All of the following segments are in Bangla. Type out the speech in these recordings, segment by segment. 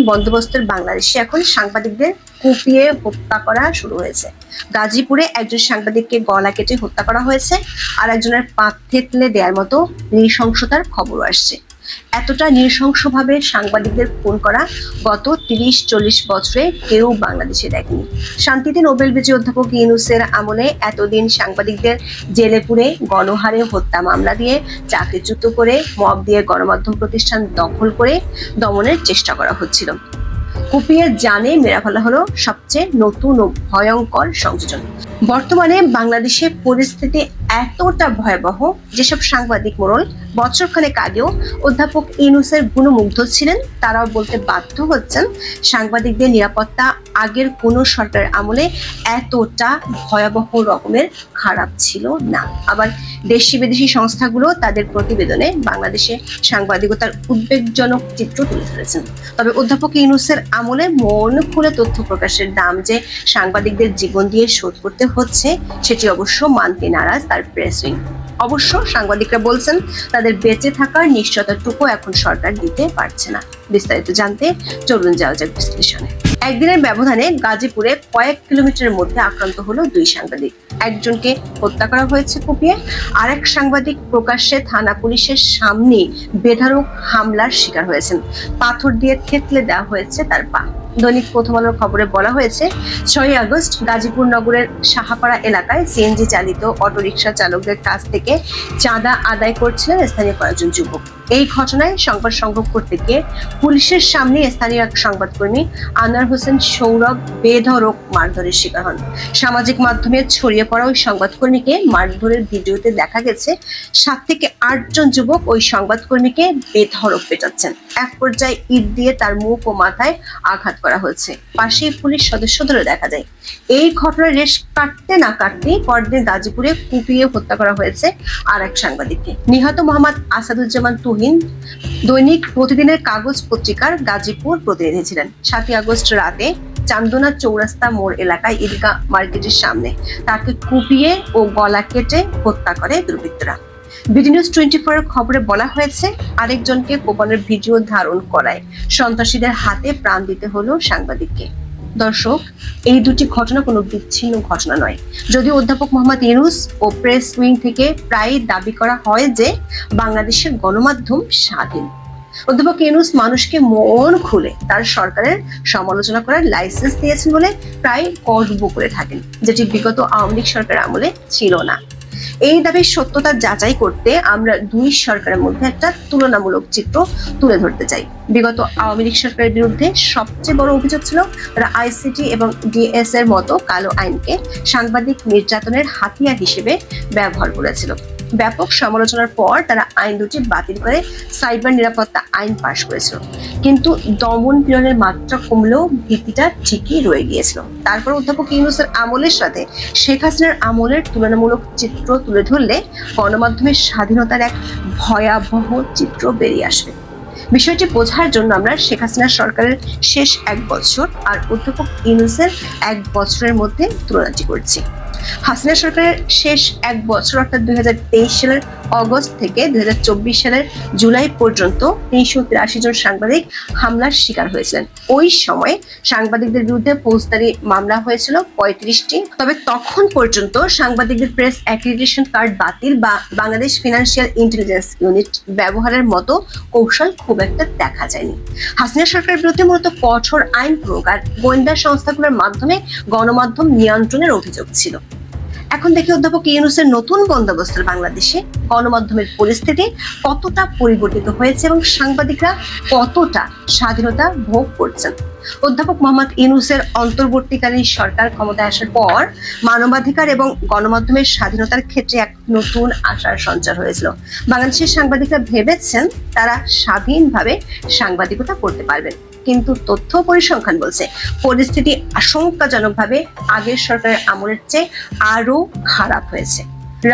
বন্দোবস্তের বাংলাদেশে এখন সাংবাদিকদের কুপিয়ে হত্যা করা শুরু হয়েছে। গাজীপুরে একজন সাংবাদিককে গলা কেটে হত্যা করা হয়েছে, আর একজনের পা থেতলে দেওয়ার মতো নৃশংসতার খবর আসছে। এতটা নৃশংসভাবে সাংবাদিকদের খুন করা গত 30-40 বছরে কেউ বাংলাদেশে দেখেনি। শান্তিতে নোবেল বিজয়ী অধ্যাপক ইউনূসের আমলে এতদিন সাংবাদিকদের জেলে পুরে গণহারে হত্যা মামলা দিয়ে চাকরিচ্যুত করে মব দিয়ে গণমাধ্যম প্রতিষ্ঠান দখল করে দমনের চেষ্টা করা হচ্ছিল। কুপিয়ে জানে মেরা ফেলা হলো সবচেয়ে নতুন ও ভয়ঙ্কর সংযোজন। বর্তমানে বাংলাদেশের পরিস্থিতি এতটা ভয়াবহ, যেসব সাংবাদিক মোড়ল বছরখানেক আগেও অধ্যাপক ইউনূসের গুণমুগ্ধ ছিলেন, তারাও বলতে বাধ্য হচ্ছেন সাংবাদিকদের নিরাপত্তা আগের কোনো সরকারের আমলে এতটা ভয়াবহ রকমের খারাপ ছিল না। আবার দেশি বিদেশি সংস্থাগুলো তাদের প্রতিবেদনে বাংলাদেশে সাংবাদিকতার উদ্বেগজনক চিত্র তুলে ধরেছেন। তবে অধ্যাপক ইউনূসের আমলে মন খুলে তথ্য প্রকাশের দাম যে সাংবাদিকদের জীবন দিয়ে শোধ করতে হচ্ছে, সেটি অবশ্য মানতে নারাজ তার প্রেস উইং। অবশ্য সাংবাদিকরা বলছেন তাদের বেঁচে থাকার নিশ্চয়তাটুকু এখন সরকার দিতে পারছে না। বিস্তারিত জানতে চলুন যাওয়া যাক বিশ্লেষণে। একদিনের ব্যবধানে গাজীপুরে কয়েক কিলোমিটারের মধ্যে আক্রান্ত হলো 2 সাংবাদিক। একজনকে হত্যা করা হয়েছে কুপিয়ে, আরেক সাংবাদিক প্রকাশ্যে থানা পুলিশের সামনে বেধড়ক হামলার শিকার হয়েছেন। পাথর দিয়ে থেতলে দেওয়া হয়েছে তার পা। দৈনিক প্রথম আলোর খবরে বলা হয়েছে, 6 আগস্ট গাজীপুর নগরের সাহাপাড়া এলাকায় সিএনজি চালিত অটোরিকশা চালকদের কাছ থেকে চাঁদা আদায় করছিলেন স্থানীয় কয়েকজন যুবক। এই ঘটনায় সংবাদ সংগ্রহ করতে গিয়ে পুলিশের সামনে স্থানীয় এক সংবাদকর্মী আনোয়ার হোসেন সৌরভ বেধড়ক মারধরের শিকার হন। সামাজিক মাধ্যমে ছড়িয়ে পড়া ওই সংবাদকর্মীকে মারধরের ভিডিওতে দেখা গেছে 7 থেকে 8 জন যুবক ওই সংবাদকর্মীকে বেধড়ক পেটাচ্ছেন। এক পর্যায়ে ইট দিয়ে তার মুখ ও মাথায় আঘাত করা হয়েছে। পাশেই পুলিশ সদস্যদেরও দেখা যায়। এই ঘটনার রেশ কাটতে না কাটতেই পরদিন গাজীপুরে কুপিয়ে হত্যা করা হয়েছে আর এক সাংবাদিককে। নিহত মোহাম্মদ আসাদুজ্জামান তুহিন দৈনিক প্রতিদিনের কাগজ পত্রিকার গাজীপুর প্রতিনিধি ছিলেন। 7 আগস্ট রাতে চান্দনা চৌরাস্তা মোড় এলাকায় ঈদগাহ মার্কেটের সামনে তাকে কুপিয়ে ও গলা কেটে হত্যা করে দুর্বৃত্তরা। বিডি নিউজ 24 এর খবরে বলা হয়েছে, আরেকজনকে কোপানোর ভিডিও ধারণ করায় সন্ত্রাসীদের হাতে প্রাণ দিতে হলো সাংবাদিককে। দর্শক, এই দুটি ঘটনা কোনো বিচ্ছিন্ন ঘটনা নয়। যদিও অধ্যাপক মোহাম্মদ ইউনূস ও প্রেস উইং থেকে প্রায় দাবি করা হয় যে বাংলাদেশের গণমাধ্যম স্বাধীন। অধ্যাপক ইউনূস মানুষকে মন খুলে তার সরকারের সমালোচনা করার লাইসেন্স দিয়েছেন বলে প্রায় গর্ব করে থাকেন, যেটি বিগত আওয়ামী লীগ সরকারের আমলে ছিল না। এই দাবির সত্যতা যাচাই করতে আমরা 2 সরকারের মধ্যে একটা তুলনামূলক চিত্র তুলে ধরতে চাই। বিগত আওয়ামী লীগ সরকারের বিরুদ্ধে সবচেয়ে বড় অভিযোগ ছিল তারা আইসিটি এবং ডিএস এর মতো কালো আইনকে সাংবাদিক নির্যাতনের হাতিয়ার হিসেবে ব্যবহার করেছিল। ব্যাপক সমালোচনার পর তারা আইন দুটি বাতিল করে সাইবার নিরাপত্তা আইন পাশ করেছিল, কিন্তু দমন পীড়নের মাত্রা কমলেও ভীতিটা ঠিকই রয়ে গিয়েছিল। তারপর অধ্যাপক ইউনূসের আমলের সাথে শেখ হাসিনার আমলের তুলনামূলক চিত্র তুলে ধরলে গণমাধ্যমের স্বাধীনতার এক ভয়াবহ চিত্র বেরিয়ে আসবে। বিষয়টি বোঝার জন্য আমরা শেখ হাসিনা সরকারের শেষ 1 বছর আর অধ্যাপক ইউনূসের 1 বছরের মধ্যে তুলনাটি করছি। হাসিনা সরকারের শেষ 1 বছর অর্থাৎ 2023 সালের অগস্ট থেকে 2024 সালের জুলাই পর্যন্ত 383 জন সাংবাদিক হামলার শিকার হয়েছিলেন। ওই সময় সাংবাদিকদের বিরুদ্ধে ফৌজদারি মামলা হয়েছিল 35টি। তবে তখন পর্যন্ত সাংবাদিকদের প্রেস অ্যাক্রিডিটেশন কার্ড বাতিল বা বাংলাদেশ ফিনান্সিয়াল ইন্টেলিজেন্স ইউনিট ব্যবহারের মতো কৌশল খুব একটা দেখা যায়নি। হাসিনা সরকারের বিরুদ্ধে মূলত কঠোর আইন প্রয়োগ আর গোয়েন্দা সংস্থাগুলোর মাধ্যমে গণমাধ্যম নিয়ন্ত্রণের অভিযোগ ছিল। এখন দেখি অধ্যাপক ইউনূসের নতুন বন্দোবস্তের বাংলাদেশে গণমাধ্যমের পরিস্থিতি কতটা পরিবর্তিত হয়েছে এবং সাংবাদিকরা কতটা স্বাধীনতা ভোগ করছেন। অধ্যাপক মোহাম্মদ ইউনূসের অন্তর্বর্তীকালীন সরকার ক্ষমতায় আসার পর মানবাধিকার এবং গণমাধ্যমের স্বাধীনতার ক্ষেত্রে এক নতুন আশার সঞ্চার হয়েছিল। বাংলাদেশের সাংবাদিকরা ভেবেছেন তারা স্বাধীনভাবে সাংবাদিকতা করতে পারবেন, কিন্তু তথ্য পরিসংখ্যান বলছে পরিস্থিতি আশঙ্কাজনকভাবে আগের সরকারের আমলের চেয়ে আরো খারাপ হয়েছে।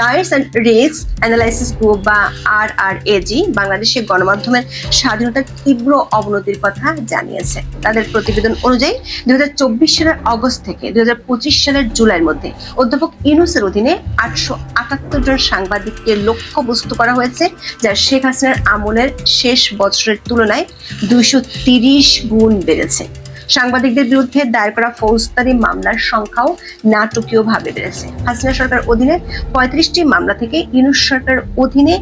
Rights and risk analysis group বা RRAG বাংলাদেশের গণমাধ্যমের স্বাধীনতার তীব্র অবনতির কথা জানিয়েছে। তাদের প্রতিবেদন অনুযায়ী 2024 সালের অগস্ট থেকে 2025 সালের জুলাইয়ের মধ্যে অধ্যাপক ইউনূসের অধীনে ৭৮ জন সাংবাদিককে লক্ষ্যবস্তু করা হয়েছে, যা শেখ হাসিনার আমলের শেষ বছরের তুলনায় 230 গুণ বেড়েছে। সাংবাদিকদের বিরুদ্ধে দায়ের করা ফৌজদারি মামলার সংখ্যাও নাটকীয়ভাবে বেড়েছে। হাসিনা সরকার অধীনে 35টি মামলা থেকে ইউনূস সরকার অধীনে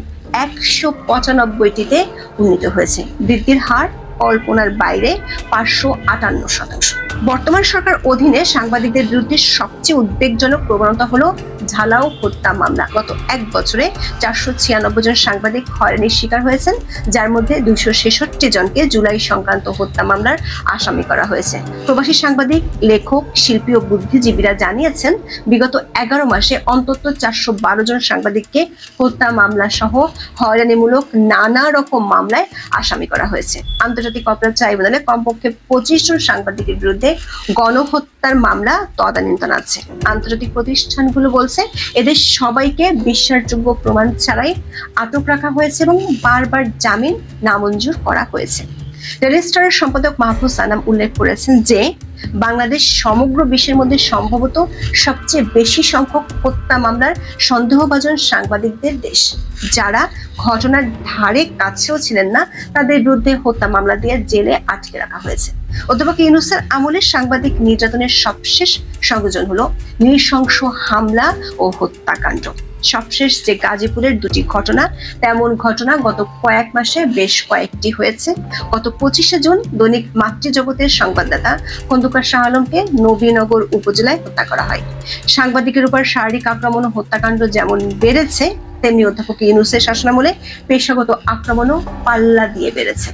195টিতে উন্নীত হয়েছে। বৃদ্ধির হার কল্পনার বাইরে 558%। বর্তমান সরকার অধীনে সাংবাদিকদের বিরুদ্ধে সবচেয়ে উদ্বেগজনক প্রবণতা হলো ঝালাও হত্যা মামলা। গত এক বছরে 496 জন সাংবাদিক হয়রানির শিকার হয়েছেন, যার মধ্যে 266 জনকে জুলাই সংক্রান্ত হত্যা মামলার আসামি করা হয়েছে। প্রবাসী সাংবাদিক, লেখক, শিল্পী ও বুদ্ধিজীবীরা জানিয়েছেন, বিগত 11 মাসে অন্তত 412 জন সাংবাদিককে হত্যা মামলা সহ হয়রানিমূলক নানা রকম মামলায় আসামি করা হয়েছে। আন্তর্জাতিক অপরাধ ট্রাইব্যুনালে কমপক্ষে 25 জন সাংবাদিকের বিরুদ্ধে গণহত্যার মামলা তদানীন্তন আছে। আন্তর্জাতিক প্রতিষ্ঠানগুলো বলছে, এদের সবাইকে বিশ্বাসযোগ্য প্রমাণ ছাড়াই আটক রাখা হয়েছে এবং বারবার জামিন নামঞ্জুর করা হয়েছে। রেজিস্ট্রারের সম্পাদক মাহফুজ আনাম উল্লেখ করেছেন যে, বাংলাদেশ সমগ্র বিশ্বের মধ্যে সম্ভবত সবচেয়ে বেশি সংখ্যক হত্যা মামলার সন্দেহভাজন সাংবাদিকদের দেশ। যারা ঘটনার ধারে কাছেও ছিলেন না, তাদের বিরুদ্ধে হত্যা মামলা দিয়ে জেলে আটকে রাখা হয়েছে। অধ্যাপক ইউনূসের আমলে সাংবাদিক নির্যাতনের সবশেষ সংযোজন হলো নৃশংস হামলা ও হত্যাকাণ্ড। সবশেষ যে গাজীপুরের দুটি ঘটনা, তেমন ঘটনা গত কয়েক মাসে বেশ কয়েকটি হয়েছে। গত 25শে জুন দৈনিক মাতৃজগতের সংবাদদাতা খন্দকার শাহ আলমকে নবীনগর উপজেলায় হত্যা করা হয়। সাংবাদিকের উপর শারীরিক আক্রমণ ও হত্যাকাণ্ড যেমন বেড়েছে, তেমনি অধ্যাপক ইউনূসের শাসনামলে পেশাগত আক্রমণও পাল্লা দিয়ে বেড়েছে।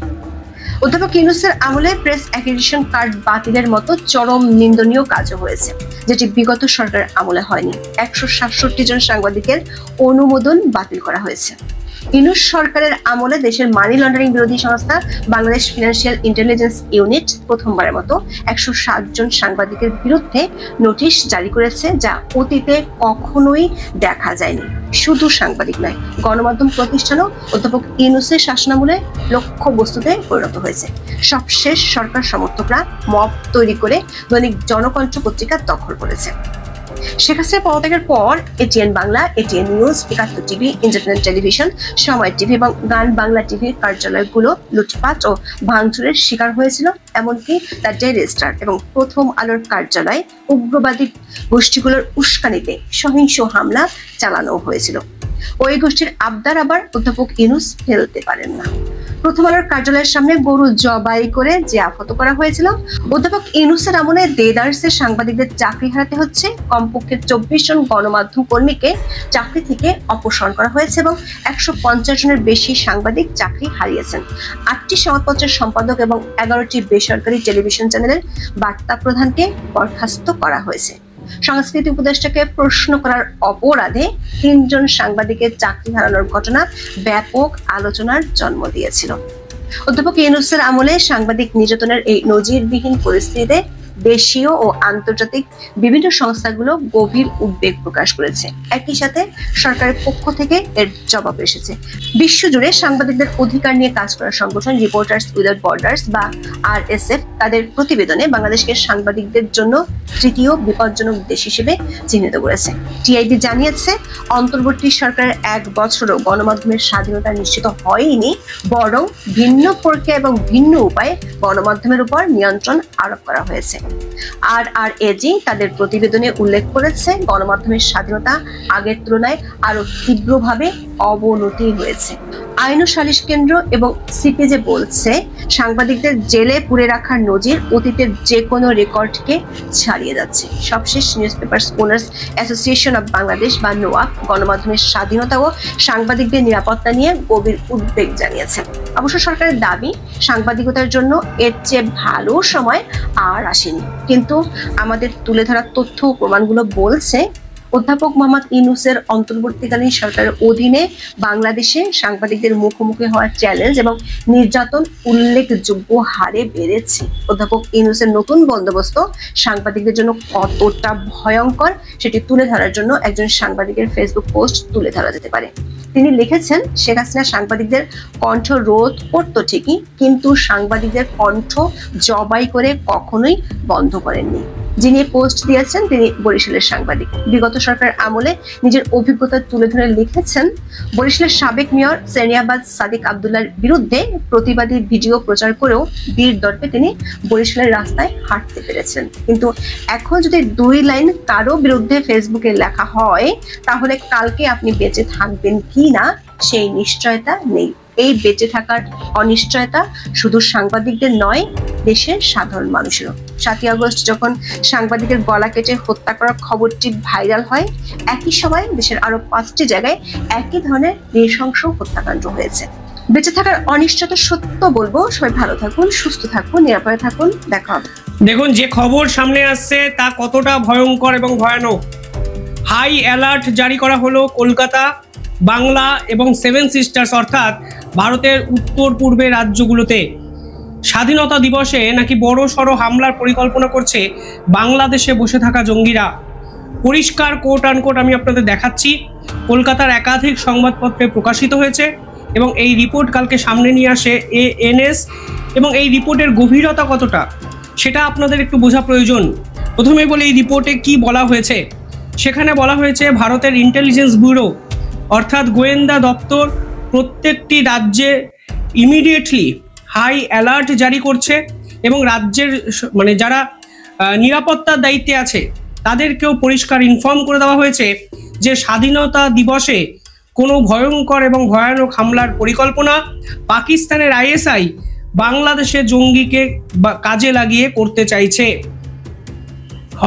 অধ্যাপক ইউনূসের আমলে প্রেস অ্যাক্রিডিটেশন কার্ড বাতিলের মতো চরম নিন্দনীয় কাজও হয়েছে, যেটি বিগত সরকারের আমলে হয়নি। 167 জন সাংবাদিকের অনুমোদন বাতিল করা হয়েছে। ইউনূস সরকারের আমলে দেশের মানি লন্ডারিং বিরোধী সংস্থা বাংলাদেশ ফিনান্সিয়াল ইন্টেলিজেন্স ইউনিট প্রথমবারের মতো 107 জন সাংবাদিকের বিরুদ্ধে নোটিশ জারি করেছে, যা অতীতে কখনোই দেখা যায়নি। শুধু সাংবাদিক নয়, গণমাধ্যম প্রতিষ্ঠানও অধ্যাপক ইউনূসের শাসনামলে লক্ষ্যবস্তুতে পরিণত হয়েছে। সবশেষ সরকার সমর্থকরা মব তৈরি করে দৈনিক জনকণ্ঠ পত্রিকা দখল করেছে। শেখ হাসিনা পদত্যাগের পর ATN Bangla, ATN news, 71 TV, internet television, সময় টিভি এবং গান বাংলা টিভির কার্যালয়গুলো লুটপাট ও ভাঙচুরের শিকার হয়েছিল। এমনকি দ্য ডেইলি স্টার এবং প্রথম আলোর কার্যালয় উগ্রবাদী গোষ্ঠীগুলোর উস্কানিতে সহিংস হামলা চালানো হয়েছিল। ওই গোষ্ঠীর আবদার আবার অধ্যাপক ইউনূস ফেলতে পারেন না। প্রথম আলোর কার্যালয়ের সামনে গরু জবাই করে যে আহত করা হয়েছিল। অধ্যাপক ইউনূসের আমলে দেদারসের সাংবাদিকদের চাকরি হারাতে হচ্ছে। কমপক্ষে 24 জন গণমাধ্যম কর্মীকে চাকরি থেকে অপসারণ করা হয়েছে এবং 150 জনের বেশি সাংবাদিক চাকরি হারিয়েছেন। 8টি সংবাদপত্রের সম্পাদক এবং 11টি বেসরকারি টেলিভিশন চ্যানেলের বার্তা প্রধানকে বরখাস্ত করা হয়েছে। সংস্কৃতি উপদেষ্টাকে প্রশ্ন করার অপরাধে 3 জন সাংবাদিকের চাকরি হারানোর ঘটনা ব্যাপক আলোচনার জন্ম দিয়েছিল। অধ্যাপক ইউনূসের আমলে সাংবাদিক নির্যাতনের এই নজিরবিহীন পরিস্থিতিতে দেশীয় ও আন্তর্জাতিক বিভিন্ন সংস্থাগুলো গভীর উদ্বেগ প্রকাশ করেছে। একই সাথে সরকারের পক্ষ থেকে এর জবাব এসেছে। বিশ্বজুড়ে সাংবাদিকদের অধিকার নিয়ে কাজ করা সংগঠন রিপোর্টার্স উইদাউট বর্ডার্স বা RSF তাদের প্রতিবেদনে বাংলাদেশকে সাংবাদিকদের জন্য তৃতীয় বিপজ্জনক দেশ হিসেবে চিহ্নিত করেছে। টিআইবি জানিয়েছে, অন্তর্বর্তী সরকারের 1 বছরও গণমাধ্যমের স্বাধীনতা নিশ্চিত হয়নি, বরং ভিন্ন প্রক্রিয়া এবং ভিন্ন উপায়ে গণমাধ্যমের উপর নিয়ন্ত্রণ আরোপ করা হয়েছে। RRAG তাদের প্রতিবেদনে উল্লেখ করেছে, গণমাধ্যমের স্বাধীনতা আগের তুলনায় আরো তীব্রভাবে অবনতি হয়েছে। আইন ও সালিশ কেন্দ্র এবং সিপিজে বলছে, সাংবাদিকদের জেলে পুরে রাখার নজির অতীতের যে কোনো রেকর্ডকে ছাড়িয়ে যাচ্ছে। সবশেষ news papers owners association of Bangladesh বা নোয়াক গণমাধ্যমের স্বাধীনতা ও সাংবাদিকদের নিরাপত্তা নিয়ে গভীর উদ্বেগ জানিয়েছে। অবশ্য সরকারের দাবি, সাংবাদিকতার জন্য এর চেয়ে ভালো সময় আর আসেনি। কিন্তু আমাদের তুলে ধরা তথ্য ও প্রমাণগুলো বলছে, অধ্যাপক মোহাম্মদ ইউনূসের অন্তর্বর্তীকালীন সরকারের অধীনে বাংলাদেশে সাংবাদিকদের মুখোমুখি হওয়ার চ্যালেঞ্জ এবং নির্যাতন উল্লেখযোগ্য হারে বেড়েছে। অধ্যাপক ইউনূসের নতুন বন্দোবস্ত সাংবাদিকদের জন্য কতটা ভয়ঙ্কর সেটি তুলে ধরার জন্য একজন সাংবাদিকের ফেসবুক পোস্ট তুলে ধরা যেতে পারে। তিনি লিখেছেন, শেখ হাসিনা সাংবাদিকদের কণ্ঠ রোধ করতো ঠিকই, কিন্তু সাংবাদিকদের কণ্ঠ জবাই করে কখনোই বন্ধ করেননি। যিনি পোস্ট দিয়েছেন তিনি বরিশালের সাংবাদিক। বিগত সরকার আমলে নিজের অভিজ্ঞতা তুলে ধরে লিখেছেন, বরিশালের সাবেক মেয়র সেনিয়াবাদ সাদিক আব্দুল্লাহর বিরুদ্ধে প্রতিবাদী ভিডিও প্রচার করেও বীর দর্পে তিনি বরিশালের রাস্তায় হাঁটতে পেরেছেন। কিন্তু এখন যদি 2 লাইন কারো বিরুদ্ধে ফেসবুকে লেখা হয়, তাহলে কালকে আপনি বেঁচে থাকবেন কি না সেই নিশ্চয়তা নেই। এই বেঁচে থাকার অনিশ্চয়তা শুধু সাংবাদিকদের নয়, দেশের সাধারণ মানুষেরও। 7ই আগস্ট যখন সাংবাদিকের গলা কেটে হত্যা করার খবরটি ভাইরাল হয়, একই সময় দেশের আরো 5টি জায়গায় একই ধরনের নৃশংস হত্যাকাণ্ড হয়েছে। বেঁচে থাকার অনিশ্চয়তা সত্য বলবো। সবাই ভালো থাকুন, সুস্থ থাকুন, নিরাপদে থাকুন। দেখা হবে। দেখুন, যে খবর সামনে আসছে তা কতটা ভয়ঙ্কর এবং ভয়ানক। হাই অ্যালার্ট জারি করা হলো কলকাতা, বাংলা এবং 7 সিস্টার্স অর্থাৎ ভারতের উত্তর পূর্বের রাজ্যগুলোতে। স্বাধীনতা দিবসে নাকি বড় সড়ো হামলার পরিকল্পনা করছে বাংলাদেশে বসে থাকা জঙ্গিরা। পরিষ্কার কোট আনকোট আমি আপনাদের দেখাচ্ছি, কলকাতার একাধিক সংবাদপত্রে প্রকাশিত হয়েছে এবং এই রিপোর্ট কালকে সামনে নিয়ে আসে ANS, এবং এই রিপোর্টের গভীরতা কতটা সেটা আপনাদের একটু বোঝা প্রয়োজন। প্রথমেই বলি, এই রিপোর্টে কি বলা হয়েছে। সেখানে বলা হয়েছে ভারতের ইন্টেলিজেন্স ব্যুরো অর্থাৎ গোয়েন্দা দপ্তর প্রত্যেকটি রাজ্যে ইমিডিয়েটলি হাই অ্যালার্ট জারি করছে এবং রাজ্যের মানে যারা নিরাপত্তার দায়িত্বে আছে তাদেরকেও পরিষ্কার ইনফর্ম করে দেওয়া হয়েছে যে স্বাধীনতা দিবসে কোনো ভয়ঙ্কর এবং ভয়ানক হামলার পরিকল্পনা পাকিস্তানের ISI বাংলাদেশে জঙ্গিকে কাজে লাগিয়ে করতে চাইছে।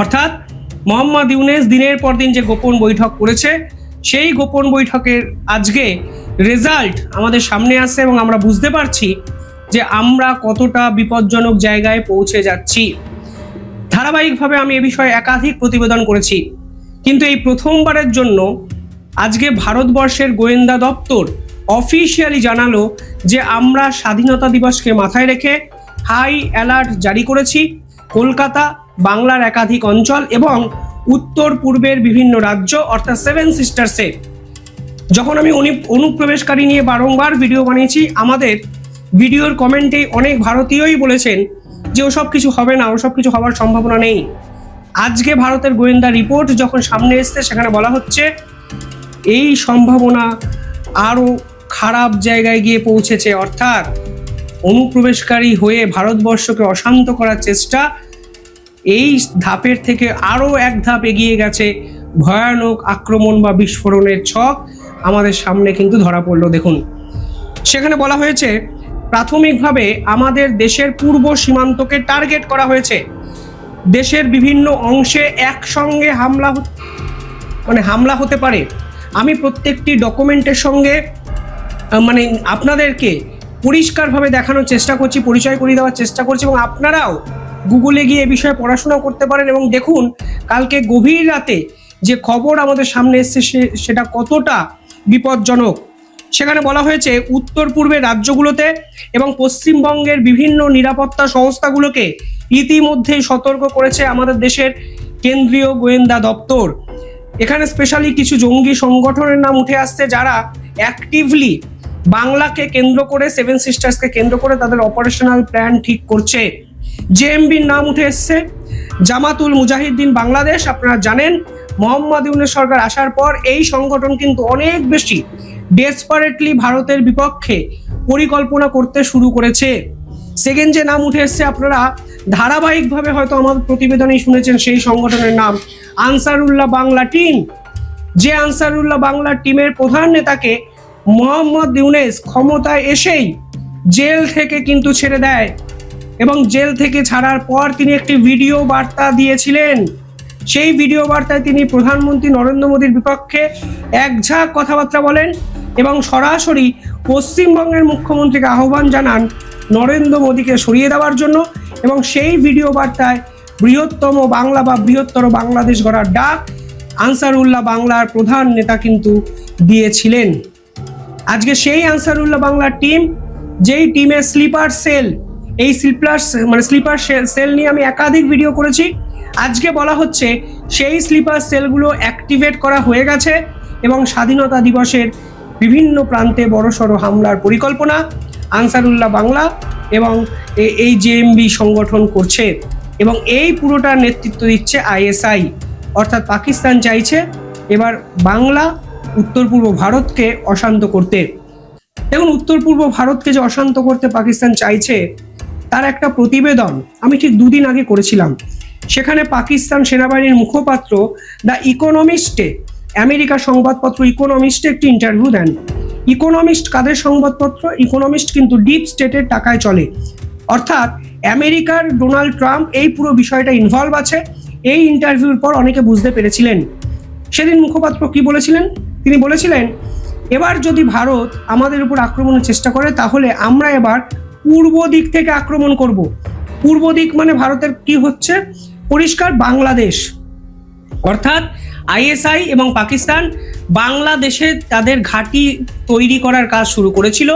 অর্থাৎ মোহাম্মদ ইউনূস দিনের পর দিন যে গোপন বৈঠক করেছে, সেই গোপন বৈঠকের আজকে রেজাল্ট আমাদের সামনে আসছে এবং আমরা বুঝতে পারছি যে আমরা কতটা বিপজ্জনক জায়গায় পৌঁছে যাচ্ছি। ধারাবাহিকভাবে আমি এ বিষয়ে একাধিক প্রতিবেদন করেছি, কিন্তু এই প্রথমবারের জন্য আজকে ভারতবর্ষের গোয়েন্দা দপ্তর অফিসিয়ালি জানালো যে আমরা স্বাধীনতা দিবসকে মাথায় রেখে হাই অ্যালার্ট জারি করেছি কলকাতা, বাংলার একাধিক অঞ্চল এবং উত্তর পূর্বের বিভিন্ন রাজ্য অর্থাৎ 7 সিস্টার্সে। যখন আমি অনুপ্রবেশকারী নিয়ে বারংবার ভিডিও বানিয়েছি, আমাদের ভিডিওর কমেন্টে অনেক ভারতীয়ই বলেছেন যে ওসব কিছু হবে না, ওসব কিছু হওয়ার সম্ভাবনা নেই। আজকে ভারতের গোয়েন্দা রিপোর্ট যখন সামনে এসছে, সেখানে বলা হচ্ছে এই সম্ভাবনা আরও খারাপ জায়গায় গিয়ে পৌঁছেছে। অর্থাৎ অনুপ্রবেশকারী হয়ে ভারতবর্ষকে অশান্ত করার চেষ্টা এই ধাপের থেকে আরও এক ধাপ এগিয়ে গেছে। ভয়ানক আক্রমণ বা বিস্ফোরণের ছক আমাদের সামনে কিন্তু ধরা পড়লো। দেখুন, সেখানে বলা হয়েছে প্রাথমিকভাবে আমাদের দেশের পূর্ব সীমান্তকে টার্গেট করা হয়েছে। দেশের বিভিন্ন অংশে একসঙ্গে হামলা হতে পারে। আমি প্রত্যেকটি ডকুমেন্টের সঙ্গে আপনাদেরকে পরিষ্কারভাবে দেখানোর চেষ্টা করছি, পরিচয় করিয়ে দেওয়ার চেষ্টা করছি, এবং আপনারাও গুগলে গিয়ে এ বিষয়ে পড়াশোনা করতে পারেন এবং দেখুন কালকে গভীর রাতে যে খবর আমাদের সামনে এসছে সেটা কতটা বিপজ্জনক। সেখানে বলা হয়েছে উত্তর পূর্বের রাজ্যগুলোতে এবং পশ্চিমবঙ্গের বিভিন্ন নিরাপত্তা সংস্থাগুলোকে ইতিমধ্যেই সতর্ক করেছে আমাদের দেশের কেন্দ্রীয় গোয়েন্দা দপ্তর। এখানে স্পেশালি কিছু জঙ্গি সংগঠনের নাম উঠে আসছে যারা অ্যাক্টিভলি বাংলাকে কেন্দ্র করে, 7 সিস্টার্সকে কেন্দ্র করে তাদের অপারেশনাল প্ল্যান ঠিক করছে। JMBর নাম উঠে এসছে, জামাতুল মুজাহিদ্দিন বাংলাদেশ। আপনারা জানেন মোহাম্মদ ইউনূস সরকার আসার পর এই সংগঠন কিন্তু অনেক বেশি ডেসপারেটলি ভারতের বিপক্ষে পরিকল্পনা করতে শুরু করেছে। সেকেন্ড যে নাম উঠে এসছে, আপনারা ধারাবাহিকভাবে হয়তো আমাদের প্রতিবেদনেই শুনেছেন সেই সংগঠনের নাম, আনসারুল্লাহ বাংলা টিম। যে আনসারুল্লাহ বাংলা টিমের প্রধান নেতাকে মোহাম্মদ ইউনূস ক্ষমতায় এসেই জেল থেকে কিন্তু ছেড়ে দেয় এবং জেল থেকে ছাড়ার পর তিনি একটি ভিডিও বার্তা দিয়েছিলেন। সেই ভিডিও বার্তায় তিনি প্রধানমন্ত্রী নরেন্দ্র মোদীর বিপক্ষে একঝাঁক কথাবার্তা বলেন এবং সরাসরি পশ্চিমবঙ্গের মুখ্যমন্ত্রীকে আহ্বান জানান নরেন্দ্র মোদীকে সরিয়ে দেওয়ার জন্য, এবং সেই ভিডিও বার্তায় বৃহত্তম বাংলা বা বৃহত্তর বাংলাদেশ গড়ার ডাক আনসারুল্লাহ বাংলার প্রধান নেতা কিন্তু দিয়েছিলেন। আজকে সেই আনসারুল্লাহ বাংলার টিম, যেই টিমের স্লিপার সেল, এই স্লিপার সেল নিয়ে আমি একাধিক ভিডিও করেছি। আজকে বলা হচ্ছে সেই স্লিপার সেলগুলো অ্যাক্টিভেট করা হয়ে গেছে এবং স্বাধীনতা দিবসের বিভিন্ন প্রান্তে বড়সড় হামলার পরিকল্পনা আনসারুল্লাহ বাংলা এবং এই JMB সংগঠন করছে। এবং এই পুরোটার নেতৃত্ব দিচ্ছে আইএসআই, অর্থাৎ পাকিস্তান চাইছে এবার বাংলা উত্তর পূর্ব ভারতকে অশান্ত করতে। দেখুন, উত্তর পূর্ব ভারতকে যে অশান্ত করতে পাকিস্তান চাইছে তার একটা প্রতিবেদন আমি ঠিক 2 দিন আগে করেছিলাম। সেখানে পাকিস্তান সেনাবাহিনীর মুখপাত্র দ্য ইকোনমিস্টে, আমেরিকার সংবাদপত্র ইকোনমিস্টে একটি ইন্টারভিউ দেন। ইকোনমিস্ট কাদের সংবাদপত্র? ইকোনমিস্ট কিন্তু ডিপ স্টেটের টাকায় চলে, অর্থাৎ আমেরিকার ডোনাল্ড ট্রাম্প এই পুরো বিষয়টা ইনভলভ আছে। এই ইন্টারভিউর পর অনেকে বুঝতে পেরেছিলেন। সেদিন মুখপাত্র কি বলেছিলেন? তিনি বলেছিলেন, এবার যদি ভারত আমাদের উপর আক্রমণের চেষ্টা করে তাহলে আমরা এবার পূর্ব দিক থেকে আক্রমণ করব। পূর্ব দিক মানে ভারতের কি হচ্ছে? পরিষ্কার বাংলাদেশ। অর্থাৎ আইএসআই এবং পাকিস্তান বাংলাদেশে তাদের ঘাঁটি তৈরি করার কাজ শুরু করেছিল।